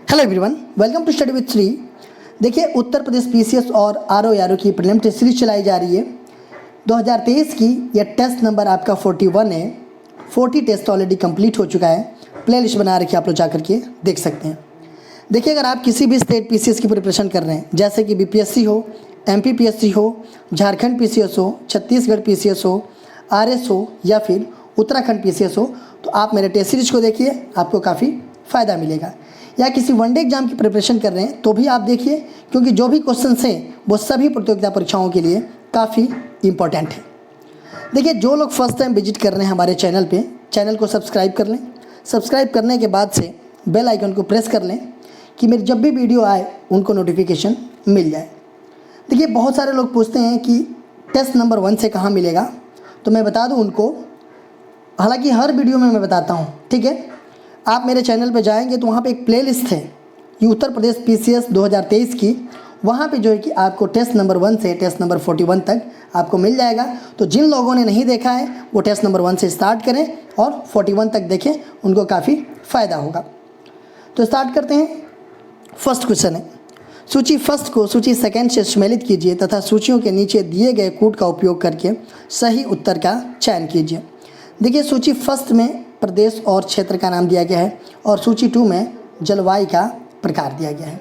Hello everyone, welcome to study with Shri. देखिए, Uttar Pradesh PCS और RO की प्रीलिम टेस्ट सीरीज चलाई जा रही है 2023 की। यह टेस्ट नंबर आपका 41 है। 40 टेस्ट ऑलरेडी कंप्लीट हो चुका है। प्ले लिस्ट बना रखी है, आप लोग जा करके देख सकते हैं। देखिए, अगर आप किसी भी स्टेट पीसीएस की प्रिपरेशन कर रहे हैं, जैसे कि बीपीएससी हो, एमपी पीएससी हो, झारखंड पीसीएस हो, छत्तीसगढ़ पीसीएस हो, आरएस हो या फिर उत्तराखंड पीसीएस हो, तो आप मेरे टेस्ट सीरीज को देखिए, आपको काफ़ी फ़ायदा मिलेगा। या किसी वनडे एग्जाम की प्रिपरेशन कर रहे हैं तो भी आप देखिए, क्योंकि जो भी क्वेश्चंस हैं वो सभी प्रतियोगिता परीक्षाओं के लिए काफ़ी इंपॉर्टेंट है। देखिए, जो लोग फर्स्ट टाइम विजिट कर रहे हैं हमारे चैनल पे, चैनल को सब्सक्राइब कर लें। सब्सक्राइब करने के बाद से बेल आइकन को प्रेस कर लें कि मेरी जब भी वीडियो आए उनको नोटिफिकेशन मिल जाए। देखिए, बहुत सारे लोग पूछते हैं कि टेस्ट नंबर 1 से कहाँ मिलेगा, तो मैं बता दूँ उनको। हालांकि हर वीडियो में मैं बताता हूँ, ठीक है। आप मेरे चैनल पे जाएंगे तो वहाँ पे एक प्लेलिस्ट है, ये उत्तर प्रदेश पीसीएस 2023 की। वहाँ पे जो है कि आपको टेस्ट नंबर 1 से टेस्ट नंबर 41 तक आपको मिल जाएगा। तो जिन लोगों ने नहीं देखा है वो टेस्ट नंबर 1 से स्टार्ट करें और 41 तक देखें, उनको काफ़ी फ़ायदा होगा। तो स्टार्ट करते हैं। फर्स्ट क्वेश्चन है, सूची फर्स्ट को सूची सेकेंड से सम्मिलित कीजिए तथा सूचियों के नीचे दिए गए कूट का उपयोग करके सही उत्तर का चयन कीजिए। देखिए, सूची फर्स्ट में प्रदेश और क्षेत्र का नाम दिया गया है और सूची 2 में जलवायु का प्रकार दिया गया है।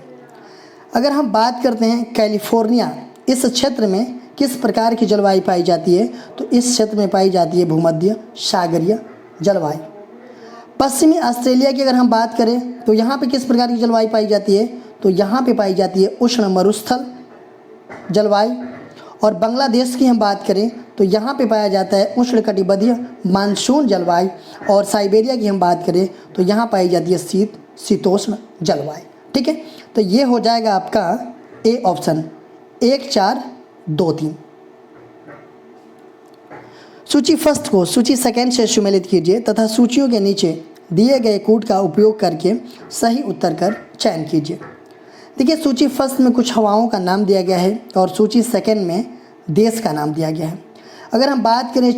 अगर हम बात करते हैं कैलिफोर्निया, इस क्षेत्र में किस प्रकार की जलवायु पाई जाती है, तो इस क्षेत्र में पाई जाती है भूमध्य सागरीय जलवायु। पश्चिमी ऑस्ट्रेलिया की अगर हम बात करें तो यहाँ पे किस प्रकार की जलवायु पाई जाती है, तो यहाँ पे पाई जाती है उष्ण मरुस्थल जलवायु। और बांग्लादेश की हम बात करें तो यहाँ पे पाया जाता है उष्णकटिबंधीय मानसून जलवायु। और साइबेरिया की हम बात करें तो यहाँ पाई जाती है शीतोष्ण जलवायु। ठीक है, तो ये हो जाएगा आपका ए ऑप्शन 1, 4, 2, 3। सूची फर्स्ट को सूची सेकेंड से सम्मिलित कीजिए तथा सूचियों के नीचे दिए गए कूट का उपयोग करके सही उत्तर का चयन कीजिए। देखिए, सूची फर्स्ट में कुछ हवाओं का नाम दिया गया है और सूची सेकेंड में देश का नाम दिया गया है। अगर हम बात करें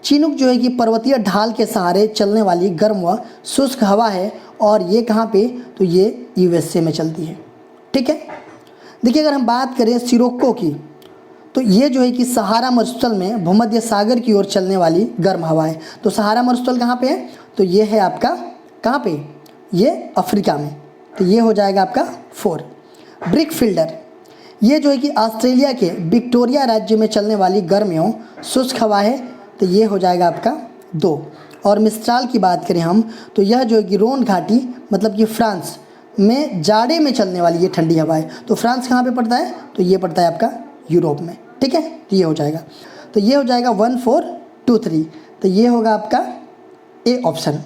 चिनूक जो है कि पर्वतीय ढाल के सहारे चलने वाली गर्म व शुष्क हवा है और ये कहाँ पे, तो ये यूएसए में चलती है। ठीक है। देखिए, अगर हम बात करें सिरोक्को की, तो ये जो है कि सहारा मरुस्थल में भूमध्य सागर की ओर चलने वाली गर्म हवा है। तो सहारा मरुस्थल कहाँ पे है, तो ये है आपका कहाँ पे, ये अफ्रीका में। तो ये हो जाएगा आपका 4। ब्रिक फील्डर, ये जो है कि ऑस्ट्रेलिया के विक्टोरिया राज्य में चलने वाली गर्म एवं शुष्क हवा है। तो ये हो जाएगा आपका 2। और मिस्ट्राल की बात करें हम, तो यह जो है कि रोन घाटी मतलब कि फ्रांस में जाड़े में चलने वाली ये ठंडी हवा है। तो फ्रांस कहाँ पे पड़ता है, तो ये पड़ता है आपका यूरोप में। ठीक है, तो ये हो जाएगा 1, 4, 2, 3। तो ये होगा आपका ए ऑप्शन।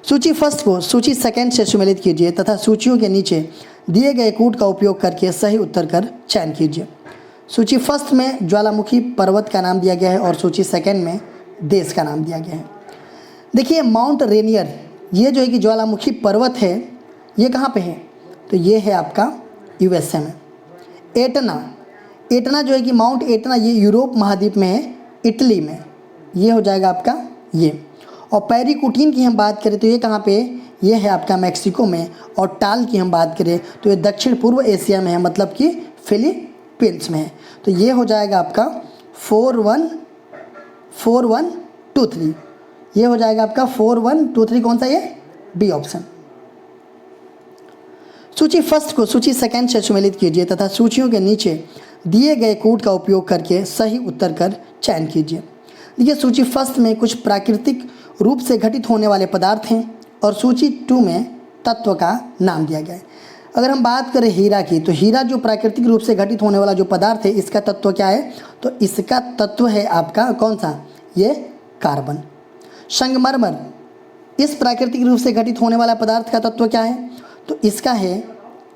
सूची फर्स्ट को सूची सेकेंड से सम्मिलित कीजिए तथा सूचियों के नीचे दिए गए कूट का उपयोग करके सही उत्तर का चयन कीजिए। सूची फर्स्ट में ज्वालामुखी पर्वत का नाम दिया गया है और सूची सेकेंड में देश का नाम दिया गया है। देखिए, माउंट रेनियर, ये जो है कि ज्वालामुखी पर्वत है, ये कहाँ पे है, तो ये है आपका यूएसए में। एटना जो है कि माउंट एटना, ये यूरोप महाद्वीप में है, इटली में। ये हो जाएगा आपका ये। और पेरिकुटीन की हम बात करें तो ये कहाँ पे, ये है आपका मैक्सिको में। और टाल की हम बात करें तो ये दक्षिण पूर्व एशिया में है, मतलब कि फिलीपींस में है। तो ये हो जाएगा आपका 4, 1, 2, 3। ये हो जाएगा आपका 4, 1, 2, 3। कौन सा ये, बी ऑप्शन। सूची फर्स्ट को सूची सेकेंड से सम्मिलित कीजिए तथा सूचियों के नीचे दिए गए कूट का उपयोग करके सही उत्तर का चयन कीजिए। देखिए, सूची फर्स्ट में कुछ प्राकृतिक रूप से घटित होने वाले पदार्थ हैं और सूची 2 में तत्व का नाम दिया गया है। अगर हम बात करें हीरा की, तो हीरा जो प्राकृतिक रूप से घटित होने वाला जो पदार्थ है, इसका तत्व क्या है, तो इसका तत्व है आपका कौन सा, ये कार्बन। संगमरमर, इस प्राकृतिक रूप से घटित होने वाला पदार्थ का तत्व क्या है, तो इसका है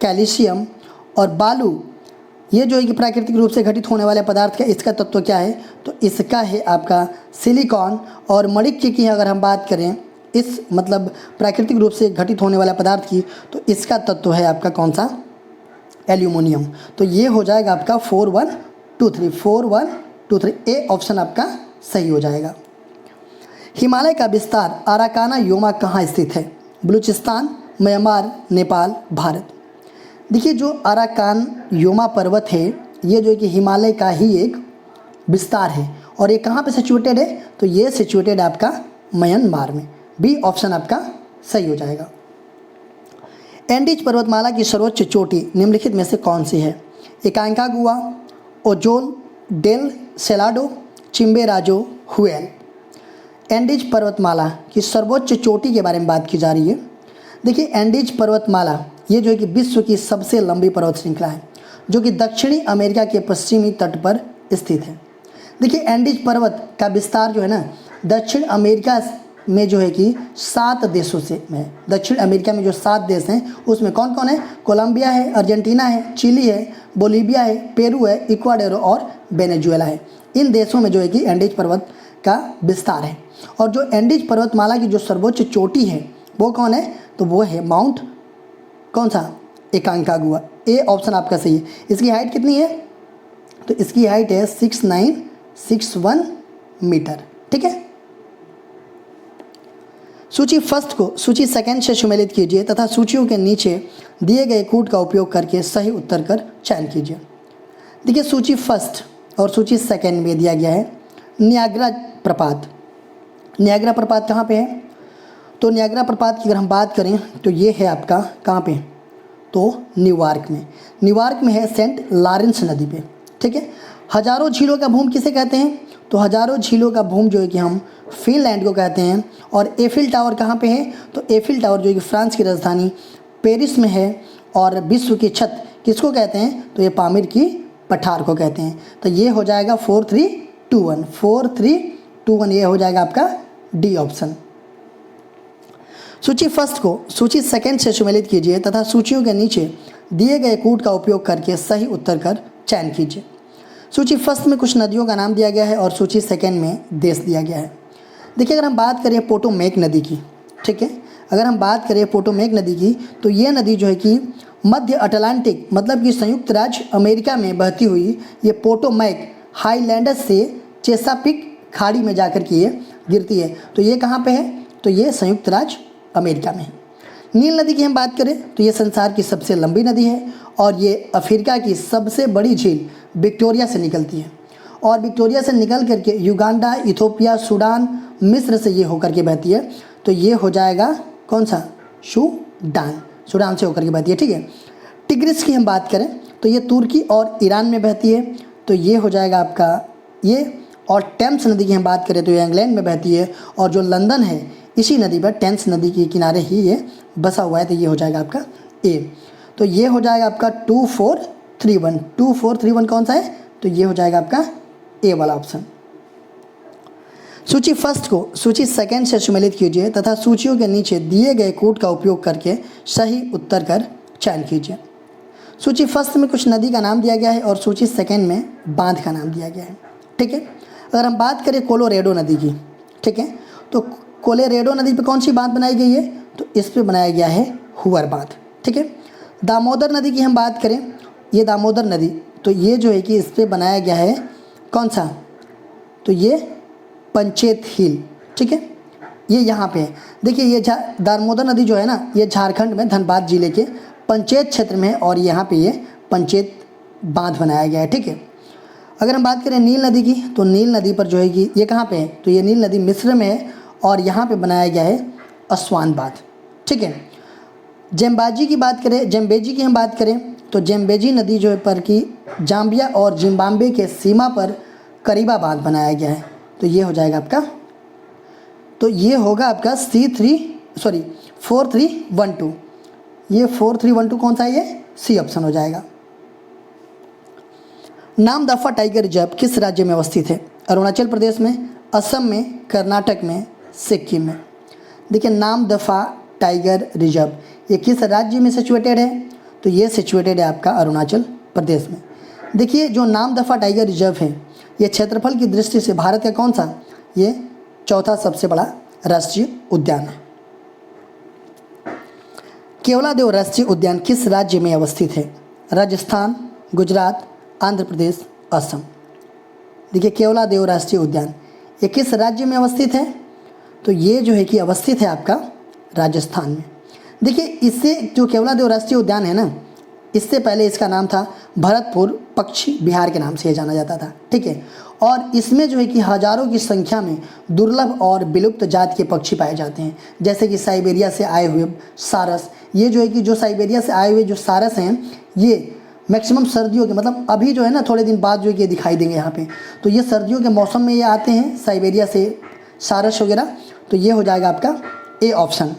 कैल्शियम। और बालू, ये जो है कि प्राकृतिक रूप से घटित होने वाले पदार्थ का इसका तत्व क्या है, तो इसका है आपका सिलिकॉन। और मणिक्य की अगर हम बात करें, इस मतलब प्राकृतिक रूप से घटित होने वाला पदार्थ की, तो इसका तत्व है आपका कौन सा, एल्यूमिनियम। तो ये हो जाएगा आपका 4, 1, 2, 3। 4, 1, 2, 3। ए ऑप्शन आपका सही हो जाएगा। हिमालय का विस्तार अराकाना योमा कहाँ स्थित है? बलूचिस्तान, म्यांमार, नेपाल, भारत। देखिए जो अराकान योमा पर्वत है ये जो है कि हिमालय का ही एक विस्तार है और ये कहाँ पे सिचुएटेड है? तो ये सिचुएटेड आपका म्यांमार में। बी ऑप्शन आपका सही हो जाएगा। एंडीज पर्वतमाला की सर्वोच्च चोटी निम्नलिखित में से कौन सी है? Aconcagua, Ojos, del Salado, Chimborazo, हुएल। एंडीज पर्वतमाला की सर्वोच्च चोटी के बारे में बात की जा रही है। देखिए एंडीज पर्वतमाला ये जो है कि विश्व की सबसे लंबी पर्वत श्रृंखला है जो कि दक्षिणी अमेरिका के पश्चिमी तट पर स्थित है। देखिए एंडीज पर्वत का विस्तार जो है ना दक्षिण अमेरिका में जो है कि 7 देशों से है। दक्षिण अमेरिका में जो 7 देश हैं उसमें कौन कौन है? कोलंबिया है, अर्जेंटीना है, चिली है, बोलीविया है, पेरू है, इक्वाडोर और वेनेजुएला है। इन देशों में जो है कि एंडीज पर्वत का विस्तार है। और जो एंडीज पर्वतमाला की जो सर्वोच्च चोटी है वो कौन है? तो वो है माउंट कौन सा? एकांकागुआ। ए ऑप्शन आपका सही है। इसकी हाइट कितनी है? तो इसकी हाइट है 6961 मीटर। ठीक है। सूची फर्स्ट को सूची सेकंड से सम्मिलित कीजिए तथा सूचियों के नीचे दिए गए कूट का उपयोग करके सही उत्तर कर चयन कीजिए। देखिए सूची फर्स्ट और सूची सेकंड में दिया गया है नियाग्रा प्रपात। नियाग्रा प्रपात कहाँ पे है? तो नियाग्रा प्रपात की अगर हम बात करें तो ये है आपका कहाँ पे? तो न्यूयॉर्क में। न्यूयॉर्क में है सेंट लॉरेंस नदी पे। ठीक है। हजारों झीलों का भूम किसे कहते हैं? तो हजारों झीलों का भूम जो है कि हम फिनलैंड को कहते हैं। और एफिल टावर कहाँ पे है? तो एफिल टावर जो है कि फ्रांस की राजधानी पेरिस में है। और विश्व की छत किसको कहते हैं? तो ये पामीर की पठार को कहते हैं। तो ये हो जाएगा 4321। 4321 ये हो जाएगा आपका डी ऑप्शन। सूची फर्स्ट को सूची सेकंड से सम्मिलित कीजिए तथा सूचियों के नीचे दिए गए कूट का उपयोग करके सही उत्तर कर चयन कीजिए। सूची फर्स्ट में कुछ नदियों का नाम दिया गया है और सूची सेकंड में देश दिया गया है। देखिए अगर हम बात करें पोटोमेक नदी की, ठीक है, अगर हम बात करें पोटोमेक नदी की तो ये नदी जो है कि मध्य अटलांटिक मतलब कि संयुक्त राज्य अमेरिका में बहती हुई ये पोटोमेक हाईलैंडर्स से चेसापिक खाड़ी में जाकर के ये गिरती है। तो ये कहाँ पे है? तो ये संयुक्त राज्य अमेरिका में है। नील नदी की हम बात करें तो ये संसार की सबसे लंबी नदी है और ये अफ्रीका की सबसे बड़ी झील विक्टोरिया से निकलती है। और विक्टोरिया से निकल करके युगांडा, इथोपिया, सूडान, मिस्र से ये होकर के बहती है। तो ये हो जाएगा कौन सा? सूडान से होकर के बहती है। ठीक है। टिग्रिस की हम बात करें तो ये तुर्की और ईरान में बहती है। तो ये हो जाएगा आपका ये। और टेम्स नदी की हम बात करें तो ये इंग्लैंड में बहती है। और जो लंदन है इसी नदी पर टेम्स नदी के किनारे ही ये बसा हुआ है। तो ये हो जाएगा आपका ए। तो ये हो जाएगा आपका 2431। 2431 कौन सा है? तो ये हो जाएगा आपका ए वाला ऑप्शन। सूची फर्स्ट को सूची सेकंड से सम्मिलित कीजिए तथा सूचियों के नीचे दिए गए कूट का उपयोग करके सही उत्तर कर चयन कीजिए। सूची फर्स्ट में कुछ नदी का नाम दिया गया है और सूची सेकंड में बांध का नाम दिया गया है। ठीक है। अगर हम बात करें कोलोरेडो नदी की, ठीक है, तो कोलोरेडो नदी पे कौन सी बांध बनाई गई है? तो इस पे बनाया गया है हुवर बांध। ठीक है। दामोदर नदी की हम बात करें, ये दामोदर नदी तो ये जो है कि इस पे बनाया गया है कौन सा? तो ये पंचेत हिल। ठीक है। ये यहाँ पे है। देखिए ये दामोदर नदी जो है ना ये झारखंड में धनबाद जिले के पंचेत क्षेत्र में है और यहाँ पे ये पंचेत बांध बनाया गया है। ठीक है। अगर हम बात करें नील नदी की तो नील नदी पर जो है कि ये कहाँ पे है? तो ये नील नदी मिस्र में है और यहाँ पे बनाया गया है अस्वान बांध। ठीक है। जेम्बाजी की बात करें, जेम्बेजी की हम बात करें तो जेम्बेजी नदी जो है पर कि जाम्बिया और जिम्बाब्वे के सीमा पर करीबा बांध बनाया गया है। तो ये हो जाएगा आपका, तो ये होगा आपका 4312। ये 4312 कौन सा है? ये सी ऑप्शन हो जाएगा। नामदफा टाइगर रिजर्व किस राज्य में अवस्थित है? अरुणाचल प्रदेश में, असम में, कर्नाटक में, सिक्किम में। देखिए नामदफा टाइगर रिजर्व ये किस राज्य में सिचुएटेड है? तो ये सिचुएटेड है आपका अरुणाचल प्रदेश में। देखिए जो नामदफा टाइगर रिजर्व है ये क्षेत्रफल की दृष्टि से भारत का कौन सा? ये चौथा सबसे बड़ा राष्ट्रीय उद्यान है। केवलादेव राष्ट्रीय उद्यान किस राज्य में अवस्थित है? राजस्थान, गुजरात, आंध्र प्रदेश, असम। देखिए केवलादेव राष्ट्रीय उद्यान ये किस राज्य में अवस्थित है? तो ये जो है कि अवस्थित है आपका राजस्थान में। देखिए इससे जो केवलादेव राष्ट्रीय उद्यान है ना, इससे पहले इसका नाम था भरतपुर पक्षी विहार के नाम से जाना जाता था, ठीक है। और इसमें जो है कि हज़ारों की संख्या में दुर्लभ और विलुप्त जाति के पक्षी पाए जाते हैं, जैसे कि साइबेरिया से आए हुए सारस। ये जो है कि जो साइबेरिया से आए हुए जो सारस हैं, ये मैक्सिमम सर्दियों के, मतलब अभी जो है ना थोड़े दिन बाद जो है कि ये दिखाई देंगे यहाँ पे, तो ये सर्दियों के मौसम में ये आते हैं, साइबेरिया से सारस वगैरह। तो ये हो जाएगा आपका ए ऑप्शन।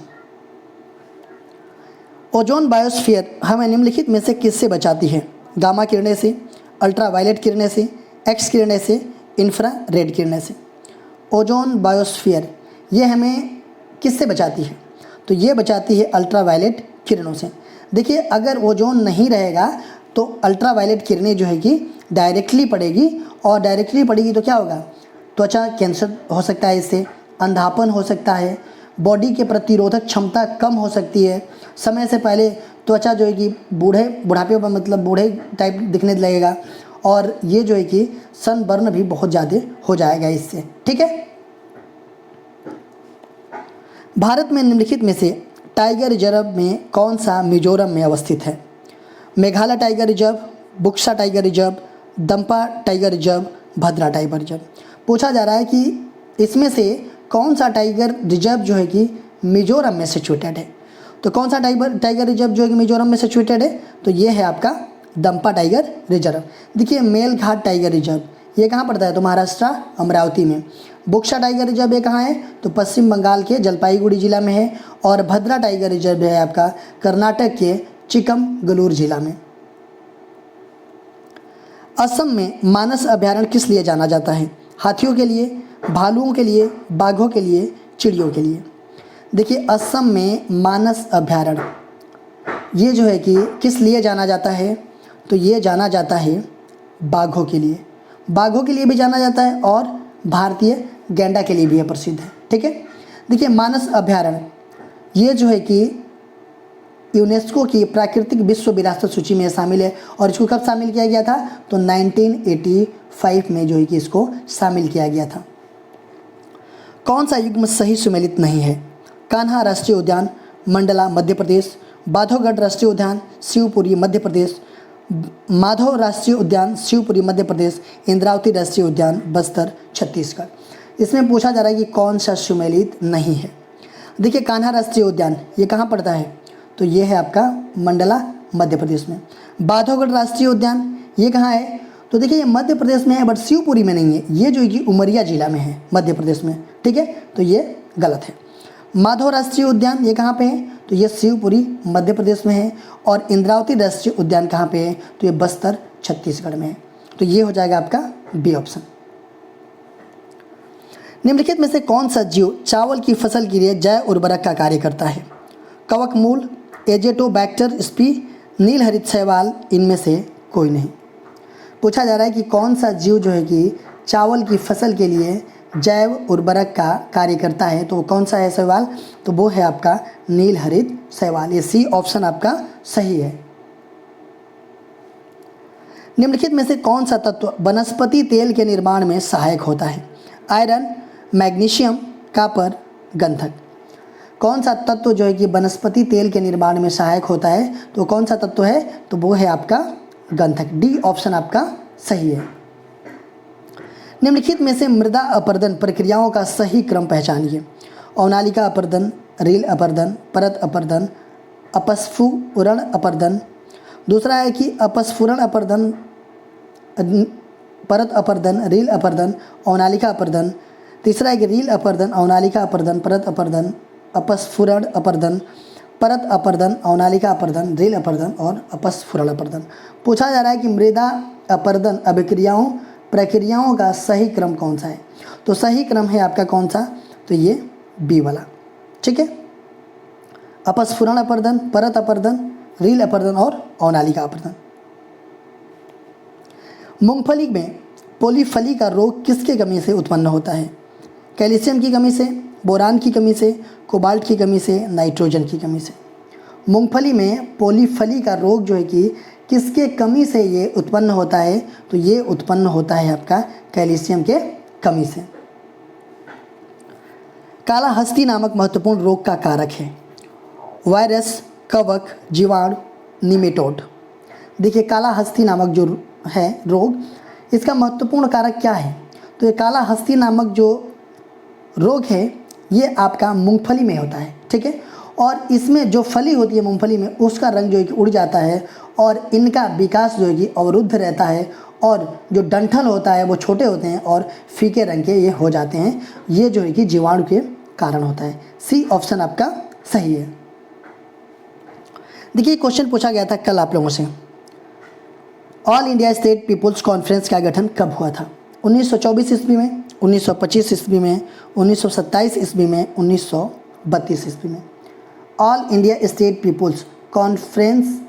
ओजोन बायोस्फीयर हमें निम्नलिखित में से किससे बचाती है? गामा किरणें से, अल्ट्रावायलेट किरणें से, एक्स किरणें से, इंफ्रारेड किरणें से। ओजोन बायोस्फीयर ये हमें किससे बचाती है? तो ये बचाती है अल्ट्रावायलेट किरणों से। देखिए अगर ओजोन नहीं रहेगा तो अल्ट्रावायलेट किरणें जो है कि डायरेक्टली पड़ेगी, और डायरेक्टली पड़ेगी तो क्या होगा? त्वचा कैंसर हो सकता है, इससे अंधापन हो सकता है, बॉडी के प्रतिरोधक क्षमता कम हो सकती है, समय से पहले त्वचा जो है कि बुढ़ापे पर मतलब बूढ़े टाइप दिखने लगेगा, और ये जो है कि सनबर्न भी बहुत ज़्यादा हो जाएगा इससे, ठीक है। भारत में निम्नलिखित में से टाइगर रिजर्व में कौन सा मिजोरम में अवस्थित है? Meghalaya tiger reserve, Buxa tiger reserve, Dampa tiger reserve, Bhadra tiger reserve. पूछा जा रहा है कि इसमें से कौन सा टाइगर रिजर्व जो है कि मिजोरम में सिचुएटेड है। तो कौन सा टाइगर रिजर्व जो है कि मिजोरम में सिचुएटेड है? तो ये है आपका दंपा टाइगर रिजर्व। देखिए मेलघाट टाइगर रिजर्व ये कहाँ पड़ता है? तो महाराष्ट्र अमरावती में। बुक्सा टाइगर रिजर्व ये कहाँ है? तो पश्चिम बंगाल के जलपाईगुड़ी जिला में है। और भद्रा टाइगर रिजर्व है आपका कर्नाटक के चिकमगलूर जिला में। असम में मानस अभयारण्य किस लिए जाना जाता है? हाथियों के लिए, भालुओं के लिए, बाघों के लिए, चिड़ियों के लिए। देखिए असम में मानस अभयारण्य ये जो है कि किस लिए जाना जाता है? तो ये जाना जाता है बाघों के लिए। बाघों के लिए भी जाना जाता है और भारतीय गैंडा के लिए भी है प्रसिद्ध है, ठीक है। देखिए मानस अभयारण्य ये जो है कि यूनेस्को की प्राकृतिक विश्व विरासत सूची में शामिल है। और इसको कब शामिल किया गया था? तो 1985 में जो है कि इसको शामिल किया गया था। कौन सा युग्म सही सुमेलित नहीं है? कान्हा राष्ट्रीय उद्यान, मंडला मध्य प्रदेश, बांधवगढ़ राष्ट्रीय उद्यान, शिवपुरी मध्य प्रदेश, माधव राष्ट्रीय उद्यान शिवपुरी मध्य प्रदेश, इंद्रावती राष्ट्रीय उद्यान बस्तर छत्तीसगढ़। इसमें पूछा जा रहा है कि कौन सा सुमेलित नहीं है। देखिए कान्हा राष्ट्रीय उद्यान ये कहाँ पड़ता है? तो ये है आपका मंडला मध्य प्रदेश में। बांधवगढ़ राष्ट्रीय उद्यान ये कहाँ है? तो देखिए ये मध्य प्रदेश में है बट शिवपुरी में नहीं है, ये जो है कि उमरिया जिला में है मध्य प्रदेश में, ठीक है। तो ये गलत है। माधव राष्ट्रीय उद्यान ये कहाँ पे है? तो ये शिवपुरी मध्य प्रदेश में है। और इंद्रावती राष्ट्रीय उद्यान कहाँ पे है? तो ये बस्तर छत्तीसगढ़ में है। तो ये हो जाएगा आपका बी ऑप्शन। निम्नलिखित में से कौन सा जीव चावल की फसल के लिए जैव उर्वरक का कार्य करता है? कवकमूल, एजेटोबैक्टर स्पी, नीलहरित शैवाल, इनमें से कोई नहीं। पूछा जा रहा है कि कौन सा जीव जो है कि चावल की फसल के लिए जैव उर्वरक का कार्य करता है, तो कौन सा है सवाल? तो वो है आपका नीलहरित शैवाल। ये सी ऑप्शन आपका सही है। निम्नलिखित में से कौन सा तत्व वनस्पति तेल के निर्माण में सहायक होता है? आयरन, मैग्नीशियम, कॉपर, गंधक। कौन सा तत्व जो है कि वनस्पति तेल के निर्माण में सहायक होता है? तो कौन सा तत्व है? तो वो है आपका गंधक। डी ऑप्शन आपका सही है। निम्नलिखित में से मृदा अपर्दन प्रक्रियाओं का सही क्रम पहचानिए। औनालिका अपर्दन, रील अपर्दन, परत अपर्दन, अपस्फुरण अपर्दन। दूसरा है कि अपस्फुरण अपर्दन, परत अपर्दन, रील अपर्दन, औनालिका अपर्दन। तीसरा है कि रील अपर्दन, औनालिका अपर्दन, परत अपर्दन, अपस्फुरण अपर्दन, परत अपर्दन, औनालिका अपर्दन, रील अपर्दन और अपस्फुरण अपर्दन। पूछा जा रहा है कि मृदा अपर्दन अभिक्रियाओं प्रक्रियाओं का सही क्रम कौन सा है? तो सही क्रम है आपका कौन सा? तो ये बी वाला, ठीक है। अपस्फुरण अपर्दन, परत अपर्दन, रील अपर्दन और औनालिका अपर्दन। मूंगफली में पॉलीफली का रोग किसके कमी से उत्पन्न होता है? कैल्शियम की कमी से, बोरान की कमी से, कोबाल्ट की कमी से, नाइट्रोजन की कमी से। मूंगफली में पॉलीफली का रोग जो है कि किसके कमी से ये उत्पन्न होता है? तो ये उत्पन्न होता है आपका कैल्शियम के कमी से। काला हस्ती नामक महत्वपूर्ण रोग का कारक है? वायरस, कवक, जीवाणु, निमेटोड। देखिए काला हस्ती नामक जो है रोग, इसका महत्वपूर्ण कारक क्या है? तो ये काला हस्ती नामक जो रोग है ये आपका मूंगफली में होता है, ठीक है। और इसमें जो फली होती है मूंगफली में, उसका रंग जो है कि उड़ जाता है और इनका विकास जो है कि अवरुद्ध रहता है और जो डंठल होता है वो छोटे होते हैं और फीके रंग के ये हो जाते हैं। ये जो है कि जीवाणु के कारण होता है। सी ऑप्शन आपका सही है। देखिए क्वेश्चन पूछा गया था कल आप लोगों से, all India state people's conference का गठन कब हुआ था? 1924 ईस्वी में, 1925 ईस्वी में, 1927 ईस्वी में, 1932 ईस्वी में। All India state people's conference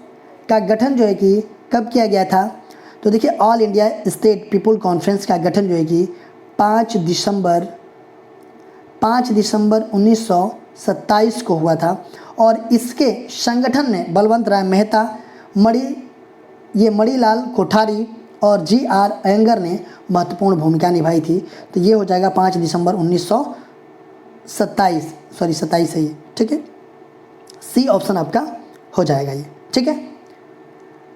का गठन जो है कि कब किया गया था? तो देखिए all India state people conference का गठन जो है कि 5 दिसंबर 1927 को हुआ था। और इसके संगठन में बलवंत राय मेहता, मणिलाल कोठारी और जी.आर. अयंगर ने महत्वपूर्ण भूमिका निभाई थी। तो ये हो जाएगा 5 दिसंबर 1927 है ये, ठीक है। सी ऑप्शन आपका हो जाएगा ये, ठीक है।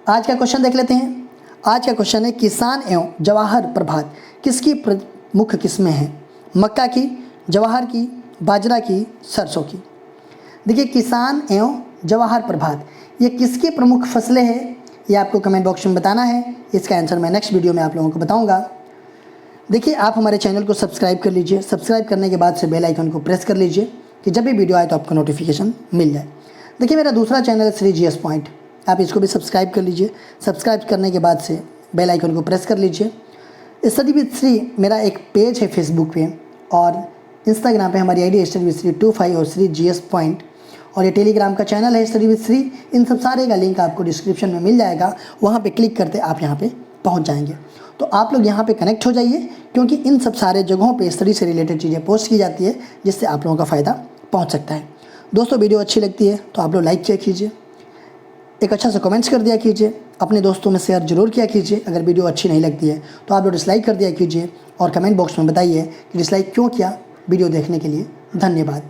आज का क्वेश्चन देख लेते हैं। आज का क्वेश्चन है किसान एवं जवाहर प्रभात किसकी प्रमुख किस्में हैं? मक्का की, जवाहर की, बाजरा की, सरसों की। देखिए किसान एवं जवाहर प्रभात ये किसकी प्रमुख फसलें हैं, ये आपको कमेंट बॉक्स में बताना है। इसका आंसर मैं नेक्स्ट वीडियो में आप लोगों को बताऊंगा। देखिए आप हमारे चैनल को सब्सक्राइब कर लीजिए। सब्सक्राइब करने के बाद से बेल आइकन को प्रेस कर लीजिए कि जब भी वीडियो आए तो आपको नोटिफिकेशन मिल जाए। देखिए मेरा दूसरा चैनल है श्री GS पॉइंट, आप इसको भी सब्सक्राइब कर लीजिए। सब्सक्राइब करने के बाद से बेल आइकन को प्रेस कर लीजिए। स्टडी विद श्री मेरा एक पेज है फेसबुक पे, और इंस्टाग्राम पे हमारी आईडी है स्टडी विद श्री 25 और श्री GS पॉइंट, और ये टेलीग्राम का चैनल है स्टडी विद श्री। इन सब सारे का लिंक आपको डिस्क्रिप्शन में मिल जाएगा, वहाँ पे क्लिक करते आप यहाँ पे पहुँच जाएंगे। तो आप लोग यहाँ पे कनेक्ट हो जाइए, क्योंकि इन सब सारे जगहों पे स्टडी से रिलेटेड चीज़ें पोस्ट की जाती है, जिससे आप लोगों का फ़ायदा पहुँच सकता है। दोस्तों वीडियो अच्छी लगती है तो आप लोग लाइक किया कीजिए, एक अच्छा सा कमेंट्स कर दिया कीजिए, अपने दोस्तों में शेयर जरूर किया कीजिए। अगर वीडियो अच्छी नहीं लगती है तो आप लोग डिसलाइक कर दिया कीजिए, और कमेंट बॉक्स में बताइए कि डिसलाइक क्यों किया। वीडियो देखने के लिए धन्यवाद।